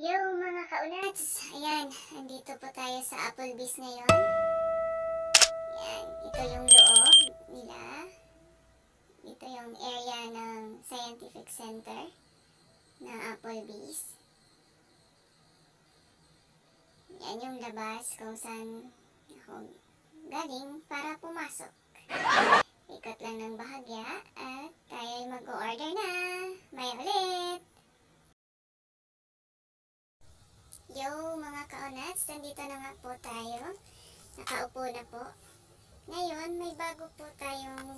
Yo mga kaunats! Ayan, andito po tayo sa Applebee's ngayon. Ayan, ito yung loob nila. Ito yung area ng Scientific Center ng Applebee's. Yan yung labas kung saan ako galing para pumasok. Ikot lang ng bahagya at tayo'y mag-order na. May ulit! Yo mga kaunats, nandito na nga po tayo. Nakaupo na po. Ngayon, may bago po tayong,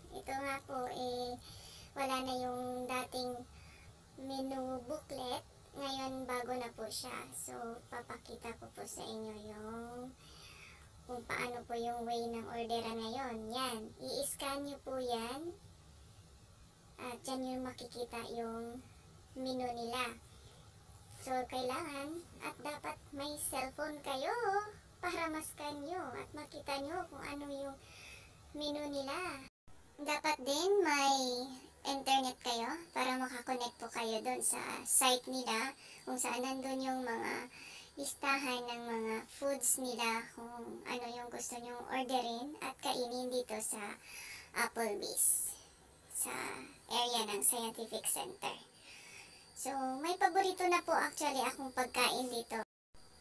ito nga po, wala na yung dating menu booklet. Ngayon, bago na po siya. So, papakita ko po sa inyo yung kung paano po yung way ng orderan ngayon. Yan, i-scan nyo po yan. At yan yung makikita yung menu nila. So, kailangan at dapat may cellphone kayo para ma-scan nyo at makita nyo kung ano yung menu nila. Dapat din may internet kayo para makakonect po kayo doon sa site nila kung saan nandun yung mga listahan ng mga foods nila kung ano yung gusto nyo orderin at kainin dito sa Applebee's sa area ng Scientific Center. So, may paborito na po actually akong pagkain dito.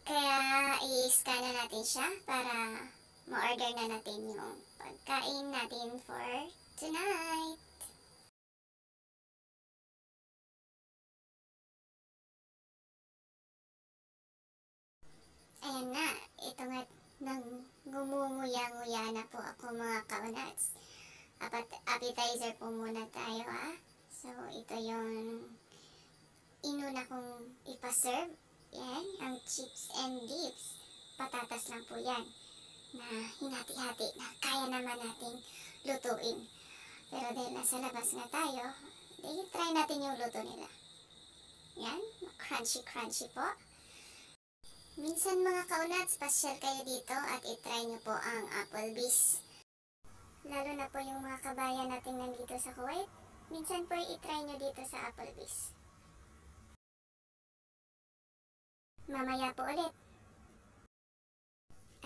Kaya, i-scan na natin siya para ma-order na natin yung pagkain natin for tonight. Ayan na, ito nga nang ngumunguya-nguya na po ako mga kaunats. Appetizer po muna tayo So, ito yung inuna kong ipaserve. Yan, ang chips and dips. Patatas lang po yan na hinati-hati na kaya naman nating lutuin. Pero dahil nasa labas na tayo, try natin yung luto nila. Yan, crunchy-crunchy po. Minsan mga kaunats, pasyal kayo dito at itry nyo po ang Applebee's. Lalo na po yung mga kabayan natin nandito sa Kuwait. Minsan po itry nyo dito sa Applebee's. Mamaya po ulit.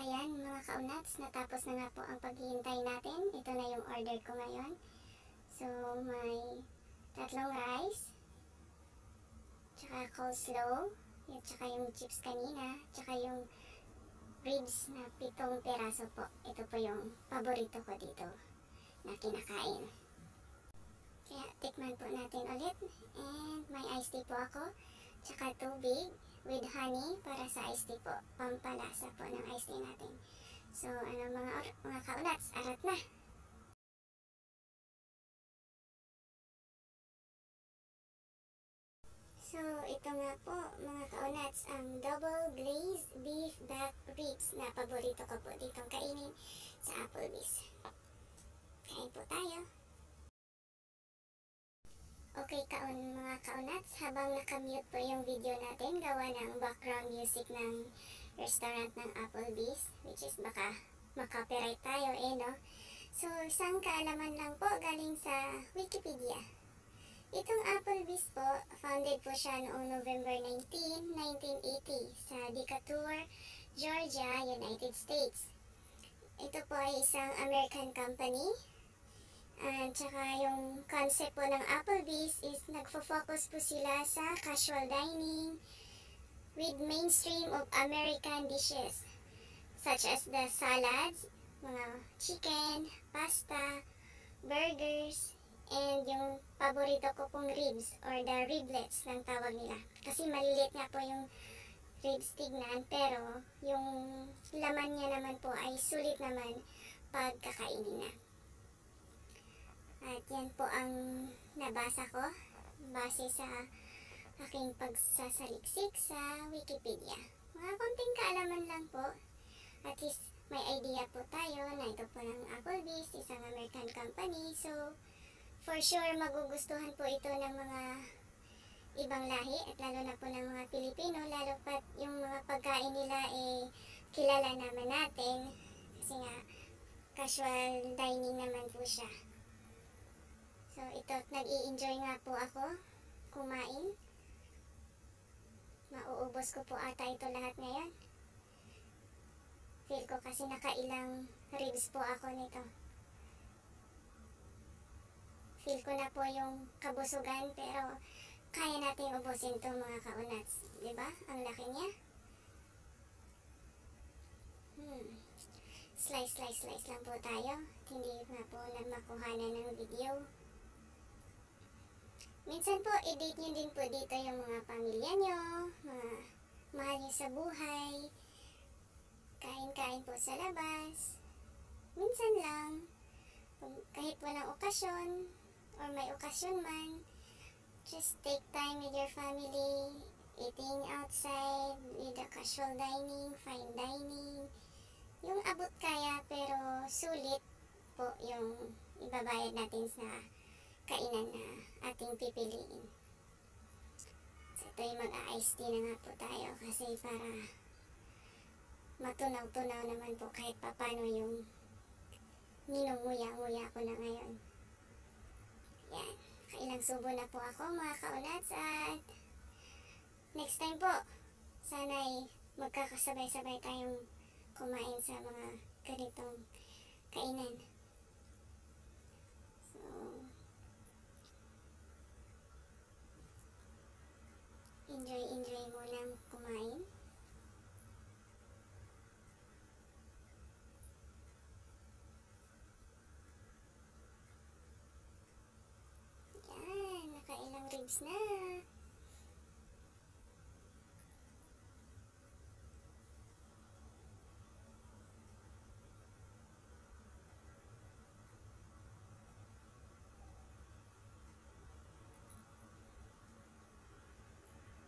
Ayan mga kaunats, natapos na nga po ang paghihintay natin. Ito na yung order ko ngayon. So, may 3 rice, tsaka coleslaw, at tsaka yung chips kanina, tsaka yung ribs na 7 peraso po. Ito po yung paborito ko dito na kinakain. Kaya tikman po natin ulit. And may iced tea po ako, tsaka tubig with honey para sa iced tea po. Pampalasa po ng iced tea natin. So, mga kaunats, arat na! So, ito nga po mga kaunats, ang double glazed beef back ribs na paborito ko po ditong kainin sa Applebee's. Kain po tayo! Okay mga kaunats, habang nakamute po yung video natin, gawa ng background music ng restaurant ng Applebee's, which is baka makopyright tayo no? So, isang kaalaman lang po galing sa Wikipedia. Itong Applebee's po, founded po siya noong November 19, 1980 sa Decatur, Georgia, United States. Ito po ay isang American company. At saka yung concept po ng Applebee's is nagfo-focus po sila sa casual dining with mainstream of American dishes such as the salads, mga chicken, pasta, burgers, and yung paborito ko pong ribs or the riblets ng tawag nila. Kasi maliliit nga po yung ribs tignan pero yung laman niya naman po ay sulit naman pag kakainin na. At yan po ang nabasa ko base sa aking pagsasaliksik sa Wikipedia. Mga konting kaalaman lang po. At least may idea po tayo na ito po ng Applebee's, isang American company. So, for sure magugustuhan po ito ng mga ibang lahi at lalo na po ng mga Pilipino. Lalo pat yung mga pagkain nila kilala naman natin. Kasi nga, casual dining naman po siya. So, ito, nag-i-enjoy nga po ako kumain. Mauubos ko po ata ito lahat ngayon. Feel ko kasi nakailang ribs po ako nito. Feel ko na po yung kabusugan, pero kaya nating ubusin to mga kaunats. Diba? Ang laki niya. Slice lang po tayo. Hindi na po makuhanan ng video. Minsan po, i-date nyo din po dito yung mga pamilya nyo, mga mahal nyo sa buhay, kain-kain po sa labas. Minsan lang, kahit walang okasyon, or may okasyon man, just take time with your family, eating outside, with a casual dining, fine dining. Yung abot kaya pero sulit po yung ibabayad natin sa kainan na ating pipiliin. So ito yung mag-a-iced tea na nga po tayo kasi para matunaw-tunaw naman po kahit papano yung ninunguya-nguya ko na ngayon. Yan. Kailang subo na po ako mga kaunats, at next time po sana'y magkakasabay-sabay tayong kumain sa mga ganitong kainan. So, enjoy muna kumain. Yan, nakailang ribs na.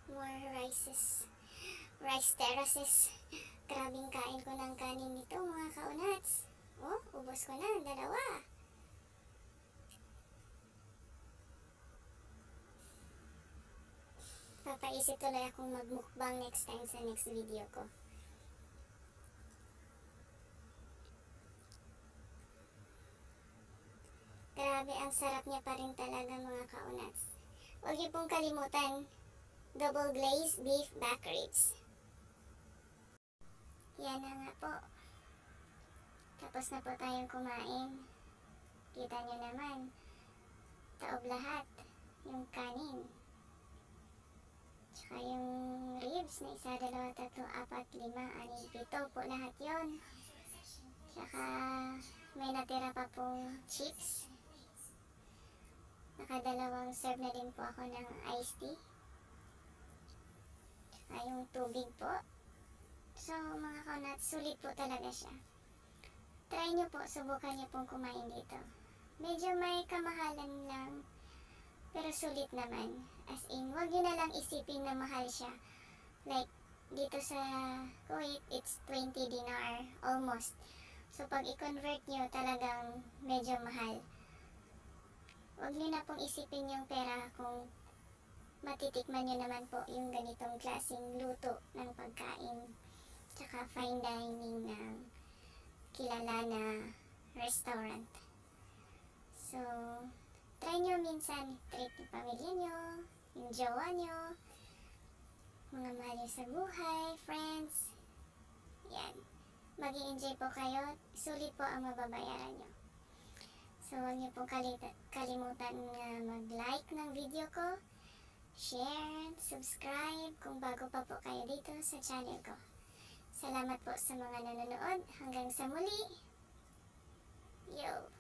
More rice terraces. Grabing kain ko ng kanin nito mga kaunats. Oh, ubos ko na, dalawa. Papaisip tuloy akong magmukbang next time sa next video ko. Grabe, ang sarap niya pa rin talaga mga kaunats. Huwag niyo pong kalimutan, double glazed beef back ribs. Yan na nga po. Tapos na po tayong kumain. Kita nyo naman, taob lahat. Yung kanin. Tsaka yung ribs na 1, 2, 3, 4, 5, 6, 7 po lahat yon. Tsaka may natira pa pong chips. Nakadalawang serve na din po ako ng iced tea. Tsaka yung tubig po. So mga kaunats, sulit po talaga siya. Try nyo po, subukan nyo pong kumain dito. Medyo may kamahalan lang, pero sulit naman. As in, wag nyo na lang isipin na mahal siya. Like, dito sa Kuwait, it's 20 dinar, almost. So pag i-convert nyo, talagang medyo mahal. Wag nyo na pong isipin yung pera kung matitikman nyo naman po yung ganitong klaseng luto ng pagkain. Tsaka fine dining ng kilala na restaurant. So, try nyo minsan, treat yung pamilya nyo, yung jowa nyo, mga mahal nyo sa buhay, friends. Yan. Mag-i-enjoy po kayo, sulit po ang mababayaran nyo. So, huwag niyo pong kalimutan na mag-like ng video ko, share, subscribe kung bago pa po kayo dito sa channel ko. Salamat po sa mga nanonood. Hanggang sa muli. Yo!